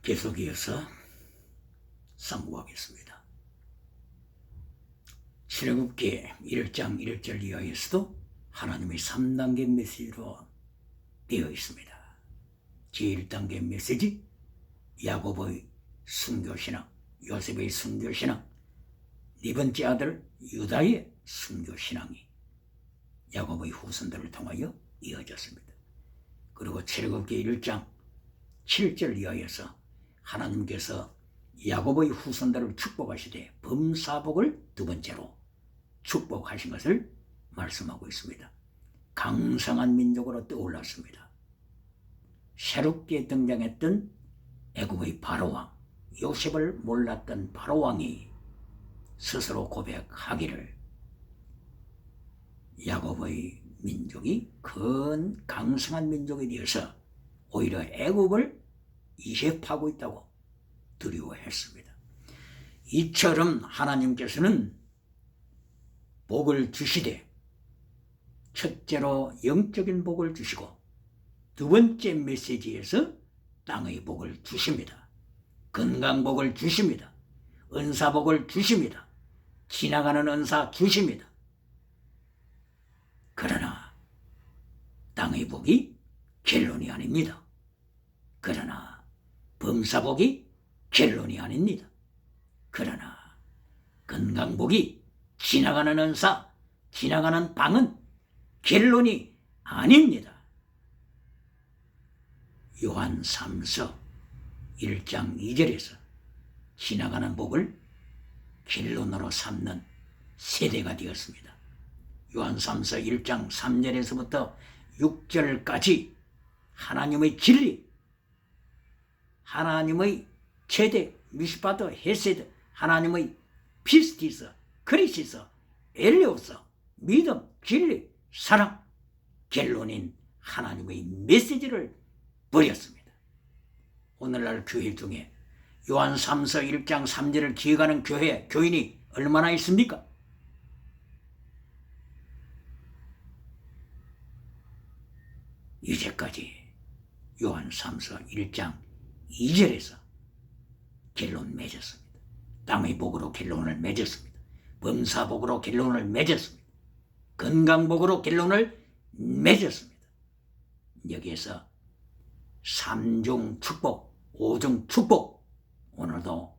계속 이어서 상고하겠습니다. 출애굽기 1장 1절 이하에서도 하나님의 3단계 메시지로 되어 있습니다. 제1단계 메시지, 야곱의 순교신앙, 요셉의 순교신앙, 네 번째 아들 유다의 순교신앙이 야곱의 후손들을 통하여 이어졌습니다. 그리고 출애굽기 1장 7절 이하에서 하나님께서 야곱의 후손들을 축복하시되 범사복을 두 번째로 축복하신 것을 말씀하고 있습니다. 강성한 민족으로 떠올랐습니다. 새롭게 등장했던 애굽의 바로왕, 요셉을 몰랐던 바로왕이 스스로 고백하기를 야곱의 민족이 큰 강성한 민족이 되어서 오히려 애굽을 이색하고 있다고 두려워했습니다. 이처럼 하나님께서는 복을 주시되 첫째로 영적인 복을 주시고 두 번째 메시지에서 땅의 복을 주십니다. 건강복을 주십니다. 은사복을 주십니다. 지나가는 은사 주십니다. 그러나 땅의 복이 결론이 아닙니다. 그러나 범사복이 결론이 아닙니다. 그러나 건강복이 지나가는 은사, 지나가는 방은 결론이 아닙니다. 요한 3서 1장 2절에서 지나가는 복을 결론으로 삼는 세대가 되었습니다. 요한 3서 1장 3절에서부터 6절까지 하나님의 진리, 하나님의 최대, 미스파트, 헤세드, 하나님의 피스티스, 크리시스, 엘레오스, 믿음, 진리, 사랑, 결론인 하나님의 메시지를 버렸습니다. 오늘날 교회 중에 요한 3서 1장 3절을 기억하는 교회, 교인이 얼마나 있습니까? 이제까지 요한 3서 1장 2절에서 결론 맺었습니다. 땅의 복으로 결론을 맺었습니다. 범사복으로 결론을 맺었습니다. 건강복으로 결론을 맺었습니다. 여기에서 3중 축복, 5중 축복, 오늘도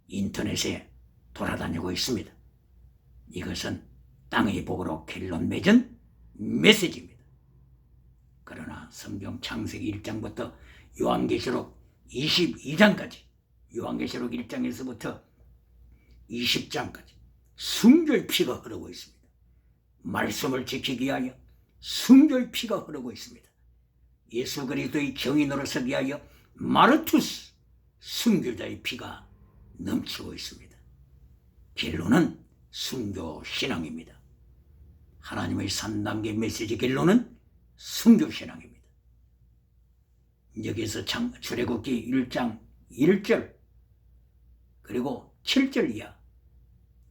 인터넷에 돌아다니고 있습니다. 이것은 땅의 복으로 결론 맺은 메시지입니다. 그러나 성경 창세기 1장부터 요한계시록 22장까지, 요한계시록 1장에서부터 20장까지 순교의 피가 흐르고 있습니다. 말씀을 지키기 위하여 순교의 피가 흐르고 있습니다. 예수 그리스도의 정의 노릇을 위하여 마르투스 순교자의 피가 넘치고 있습니다. 결론은 순교 신앙입니다. 하나님의 3단계 메시지 결론은 순교 신앙입니다. 여기서 출애굽기 1장 1절 그리고 7절 이하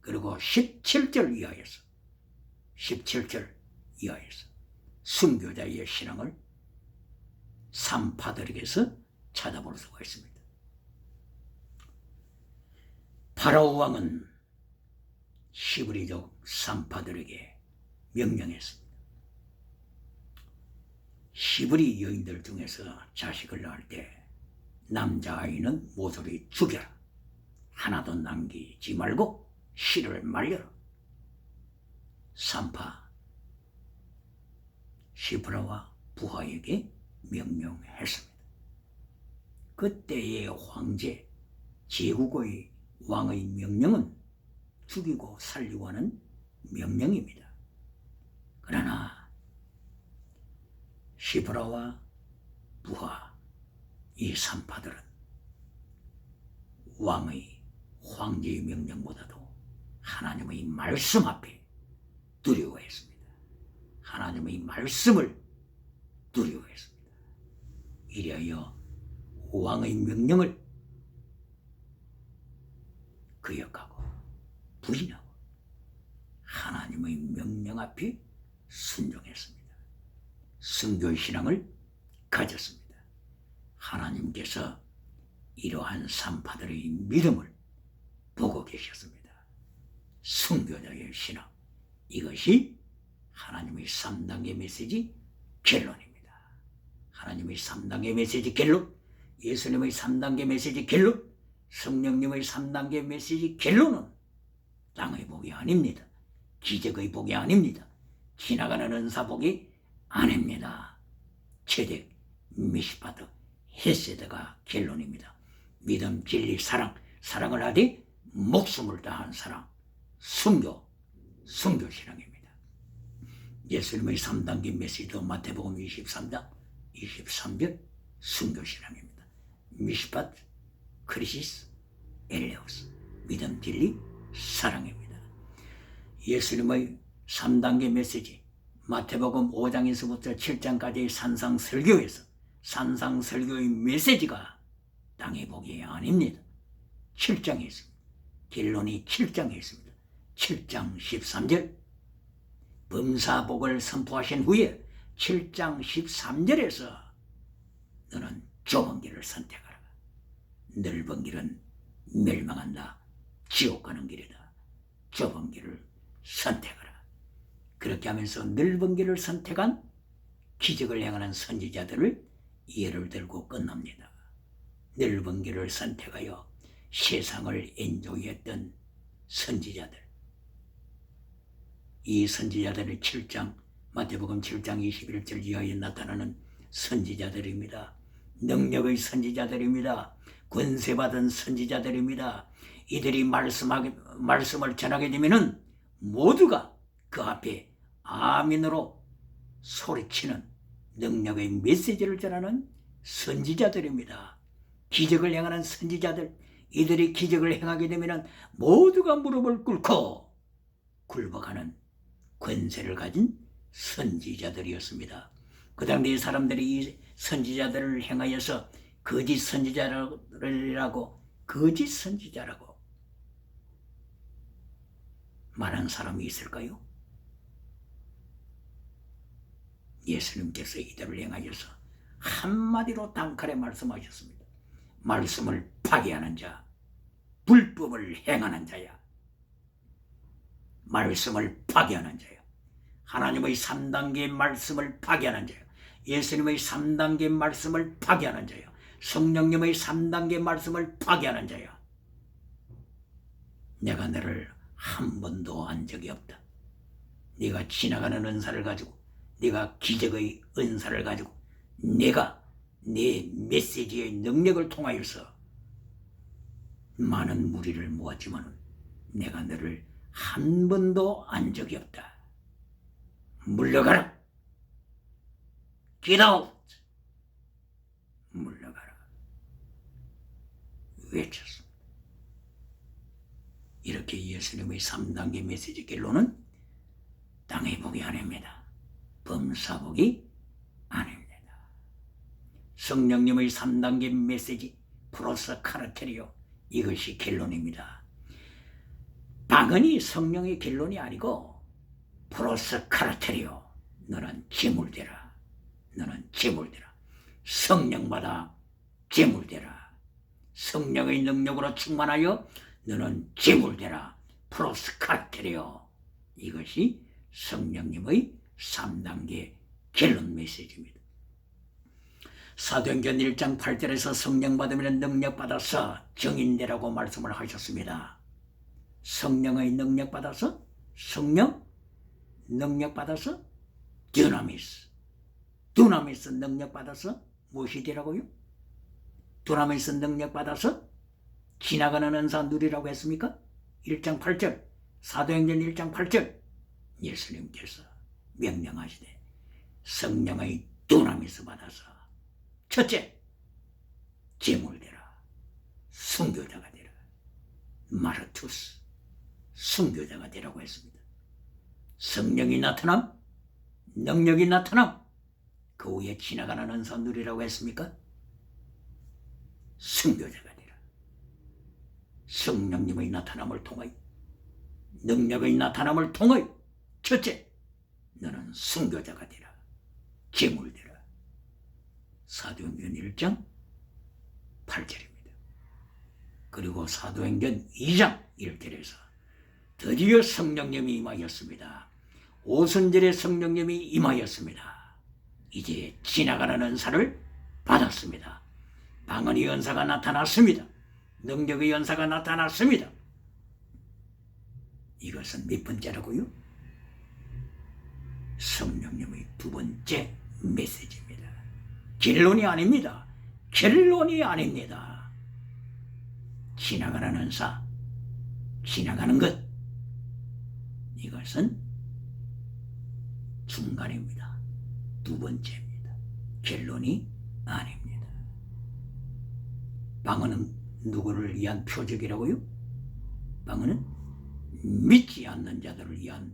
그리고 17절 이하에서 17절 이하에서 순교자의 신앙을 산파들에게서 찾아볼 수가 있습니다. 파라오 왕은 히브리족 산파들에게 명령했습니다. 히브리 여인들 중에서 자식을 낳을 때 남자아이는 모조리 죽여라. 하나도 남기지 말고 씨를 말려라. 산파 시프라와 부하에게 명령했습니다. 그때의 황제 제국의 왕의 명령은 죽이고 살리고 하는 명령입니다. 그러나 시프라와 부하 이 산파들은 황제의 명령보다도 하나님의 말씀 앞에 두려워했습니다. 하나님의 말씀을 두려워했습니다. 이리하여 왕의 명령을 거역하고 부인하고 하나님의 명령 앞에 순종했습니다. 순교의 신앙을 가졌습니다. 하나님께서 이러한 산파들의 믿음을 보고 계셨습니다. 순교자의 신앙, 이것이 하나님의 3단계 메시지 결론입니다. 하나님의 3단계 메시지 결론, 예수님의 3단계 메시지 결론, 성령님의 3단계 메시지 결론은 땅의 복이 아닙니다. 기적의 복이 아닙니다. 지나가는 은사 복이 아닙니다. 체득, 미시파트, 헤세드가 결론입니다. 믿음, 진리, 사랑, 사랑을 하되 목숨을 다한 사랑, 순교 신앙입니다. 예수님의 3단계 메시지도 마태복음 23장 23절 순교 신앙입니다. 미시파트, 크리시스, 엘레오스, 믿음, 진리, 사랑입니다. 예수님의 3단계 메시지 마태복음 5장에서부터 7장까지의 산상설교에서 산상설교의 메시지가 땅의 복이 아닙니다. 7장에 있습니다. 결론이 7장에 있습니다. 7장 13절 범사복을 선포하신 후에 7장 13절에서 너는 좁은 길을 선택하라. 넓은 길은 멸망한다. 지옥 가는 길이다. 좁은 길을 선택하라. 그렇게 하면서 넓은 길을 선택한 기적을 행하는 선지자들을 예를 들고 끝납니다. 넓은 길을 선택하여 세상을 엔조이했던 선지자들, 이 선지자들의 7장 마태복음 7장 21절 이하에 나타나는 선지자들입니다. 능력의 선지자들입니다. 권세받은 선지자들입니다. 이들이 말씀을 전하게 되면은 모두가 그 앞에 아멘으로 소리치는 능력의 메시지를 전하는 선지자들입니다. 기적을 행하는 선지자들, 이들이 기적을 행하게 되면 모두가 무릎을 꿇고 굴복하는 권세를 가진 선지자들이었습니다. 그 당시의 사람들이 이 선지자들을 행하여서 거짓 선지자라고 말한 사람이 있을까요? 예수님께서 이들을 행하여서 한마디로 단칼에 말씀하셨습니다. 말씀을 파괴하는 자, 불법을 행하는 자야. 말씀을 파괴하는 자야. 하나님의 3단계 말씀을 파괴하는 자야. 예수님의 3단계 말씀을 파괴하는 자야. 성령님의 3단계 말씀을 파괴하는 자야. 내가 너를 한 번도 안 적이 없다. 네가 지나가는 은사를 가지고, 네가 기적의 은사를 가지고, 내가 네 메시지의 능력을 통하여서 많은 무리를 모았지만 내가 너를 한 번도 안 적이 없다. 물러가라. Get out. 물러가라. 외쳤습니다. 이렇게 예수님의 3단계 메시지 결론은 땅의 복이 아닙니다. 범사복이 아닙니다. 성령님의 3단계 메시지 플러스 카르테리오, 이것이 결론입니다. 당연히 성령의 결론이 아니고 플러스 카르테리오, 너는 제물되라. 너는 제물되라. 성령받아 제물되라. 성령의 능력으로 충만하여 너는 제물되라. 플러스 카르테리오, 이것이 성령님의 3단계 결론 메시지입니다. 사도행전 1장 8절에서 성령 받으면 능력 받아서 증인되라고 말씀을 하셨습니다. 성령의 능력 받아서, 성령 능력 받아서 두나미스 능력 받아서 무엇이 되라고요? 두나미스 능력 받아서 지나가는 은사 누리라고 했습니까? 1장 8절, 사도행전 1장 8절, 예수님께서 명령하시되 성령의 두나미스 받아서 첫째, 제물되라. 순교자가 되라. 마르투스, 순교자가 되라고 했습니다. 성령이 나타남, 능력이 나타남, 그 후에 지나가는 은사 누리라고 했습니까? 순교자가 되라. 성령님의 나타남을 통하여, 능력의 나타남을 통하여 첫째, 너는 순교자가 되라. 제물되라. 사도행전 1장 8절입니다. 그리고 사도행전 2장 1절에서 드디어 성령님이 임하였습니다. 오순절에 성령님이 임하였습니다. 이제 지나가는 은사를 받았습니다. 방언의 은사가 나타났습니다. 능력의 은사가 나타났습니다. 이것은 몇 번째라고요? 성령님의 두 번째 메시지입니다. 결론이 아닙니다. 결론이 아닙니다. 지나가는 은사, 지나가는 것, 이것은 중간입니다. 두 번째입니다. 결론이 아닙니다. 방언은 누구를 위한 표적이라고요? 방언은 믿지 않는 자들을 위한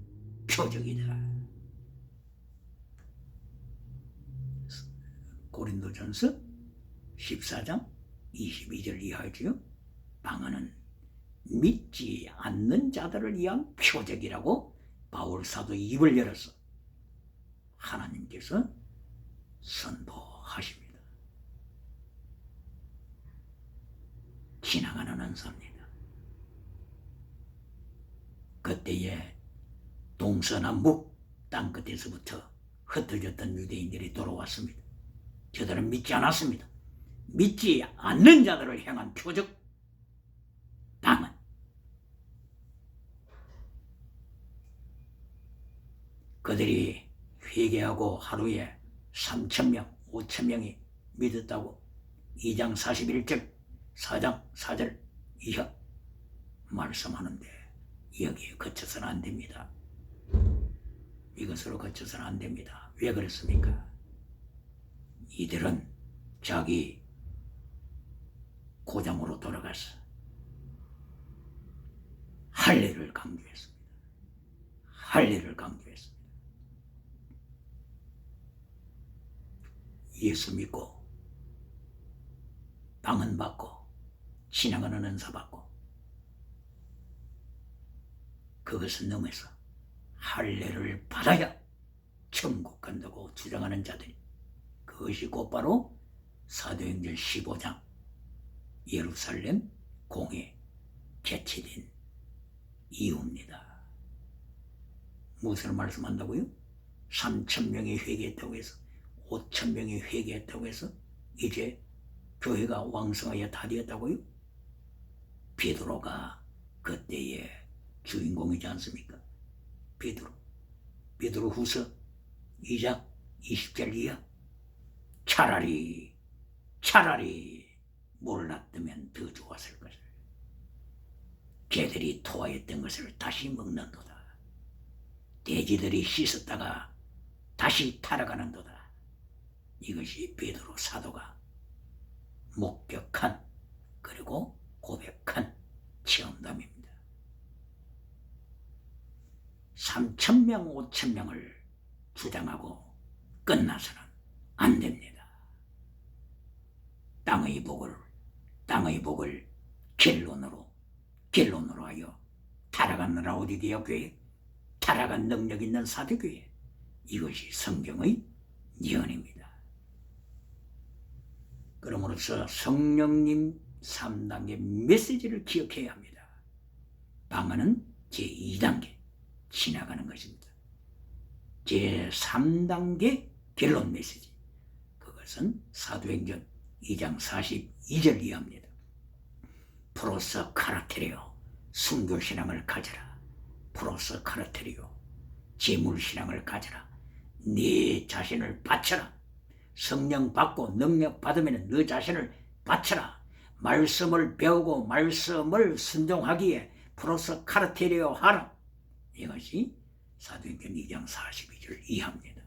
표적이다. 고린도전서 14장 22절 이하지요. 방언은 믿지 않는 자들을 위한 표적이라고 바울 사도 입을 열어서 하나님께서 선포하십니다. 지나가는 은사입니다. 그때에 동서남북 땅끝에서부터 흩어졌던 유대인들이 돌아왔습니다. 저들은 믿지 않았습니다. 믿지 않는 자들을 향한 표적, 방언. 그들이 회개하고 하루에 3,000명, 5,000명이 믿었다고 2장 41절, 4장 4절 이하 말씀하는데 여기에 거쳐서는 안 됩니다. 이것으로 거쳐서는 안 됩니다. 왜 그렇습니까? 이들은 자기 고장으로 돌아가서 할례를 강조했습니다. 할례를 강조했습니다. 예수 믿고 방언 받고 지나가는 은사 받고 그것을 넘어서 할례를 받아야 천국 간다고 주장하는 자들이, 그것이 곧바로 사도행전 15장 예루살렘 공회 개최된 이유입니다. 무엇을 말씀한다고요? 3,000명이 회개했다고 해서 5,000명이 회개했다고 해서 이제 교회가 왕성하여 다 되었다고요? 베드로가 그때의 주인공이지 않습니까? 베드로 후서 2장 20절 이하. 차라리 몰랐다면 더 좋았을 것을. 개들이 토하였던 것을 다시 먹는도다. 돼지들이 씻었다가 다시 타락하는도다. 이것이 베드로 사도가 목격한 그리고 고백한 체험담입니다. 3,000명, 5,000명을 주장하고 끝나서는 안 됩니다. 땅의 복을 결론으로 하여 타락한 라오디게아 교회, 타락한 능력 있는 사도교회, 이것이 성경의 예언입니다. 그러므로서 성령님 3단계 메시지를 기억해야 합니다. 방언은 제2단계 지나가는 것입니다. 제3단계 결론 메시지, 그것은 사도행전 2장 42절 이하입니다. 프로서 카라테레오, 순교신앙을 가져라. 프로서 카라테레오, 재물신앙을 가져라. 네 자신을 바쳐라. 성령 받고 능력 받으면 너 자신을 바쳐라. 말씀을 배우고 말씀을 순종하기에 프로서 카라테레오 하라. 이것이 사도행전 2장 42절 이하입니다.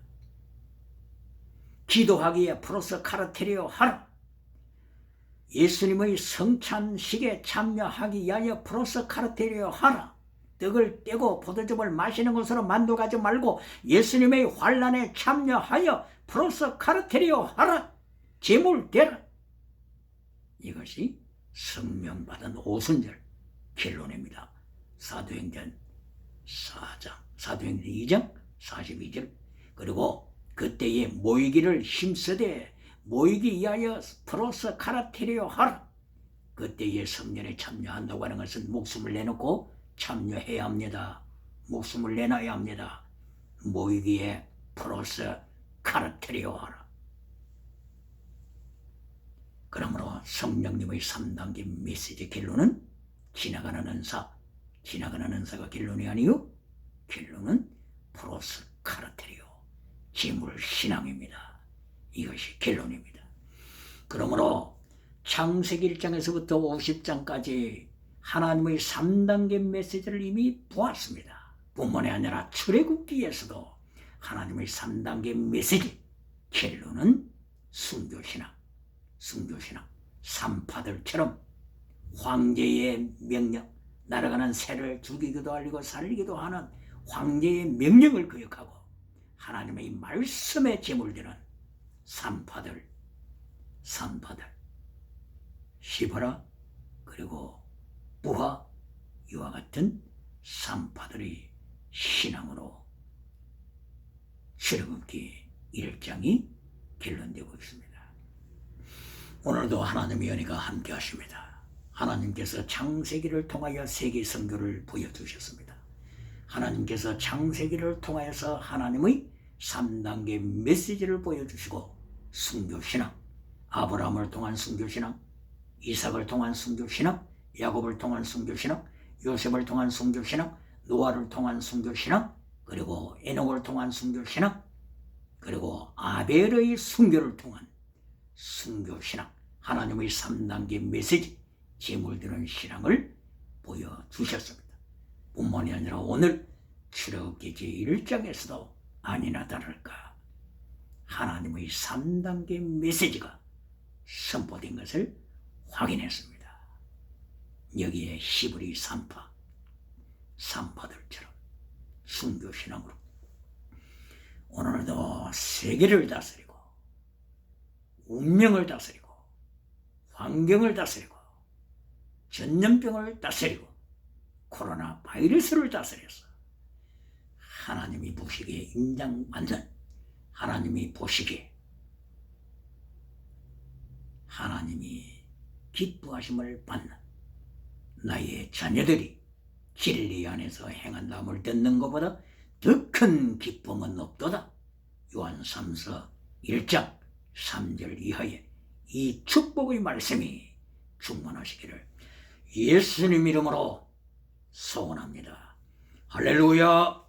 기도하기에 프로서 카라테레오 하라. 예수님의 성찬식에 참여하기 위하여 프로서 카라테레오 하라. 떡을 떼고 포도즙을 마시는 것으로 만족하지 말고 예수님의 환난에 참여하여 프로서 카라테레오 하라. 제물 대라. 이것이 성령 받은 오순절 결론입니다. 사도행전 2장 42절. 그리고 그때에 모이기를 힘쓰되 모이기 위하여 프로서 카라테레오 하라. 그때의 성전에 참여한다고 하는 것은 목숨을 내놓고 참여해야 합니다. 목숨을 내놔야 합니다. 모이기에 프로스 카르테리오 하라. 그러므로 성령님의 3단계 메시지 결론은 지나가는 은사가 결론이 아니요, 결론은 프로스 카르테리오, 지물신앙입니다. 이것이 결론입니다. 그러므로 창세기 1장에서부터 50장까지 하나님의 3단계 메시지를 이미 보았습니다. 뿐만이 아니라 출애굽기에서도 하나님의 3단계 메시지 결론은 순교신앙, 산파들처럼 황제의 명령, 날아가는 새를 죽이기도 하고 살리기도 하는 황제의 명령을 거역하고 하나님의 말씀에 제물되는 산파들, 시브라 그리고 부하, 이와 같은 산파들의 신앙으로 출애굽기 1장이 결론되고 있습니다. 오늘도 하나님의 은혜가 함께 하십니다. 하나님께서 창세기를 통하여 세계 선교를 보여주셨습니다. 하나님께서 창세기를 통하여서 하나님의 3단계 메시지를 보여주시고 순교신앙, 아브라함을 통한 순교신앙, 이삭을 통한 순교신앙, 야곱을 통한 순교신앙, 요셉을 통한 순교신앙, 노아를 통한 순교신앙, 그리고 에녹을 통한 순교신앙, 그리고 아벨의 순교를 통한 순교신앙, 하나님의 3단계 메시지, 제물드는 신앙을 보여주셨습니다. 뿐만이 아니라 오늘 출애굽기 제1장에서도 아니나 다를까 하나님의 3단계 메시지가 선포된 것을 확인했습니다. 여기에 히브리 산파들처럼 순교신앙으로 오늘도 세계를 다스리고 운명을 다스리고 환경을 다스리고 전염병을 다스리고 코로나 바이러스를 다스려서 하나님이 보시기에 인정받는, 하나님이 보시기에 하나님이 기뻐하심을 받는 나의 자녀들이 진리 안에서 행한다함을 듣는 것보다 더 큰 기쁨은 없도다. 요한 3서 1장 3절 이하에 이 축복의 말씀이 충만하시기를 예수님 이름으로 소원합니다. 할렐루야.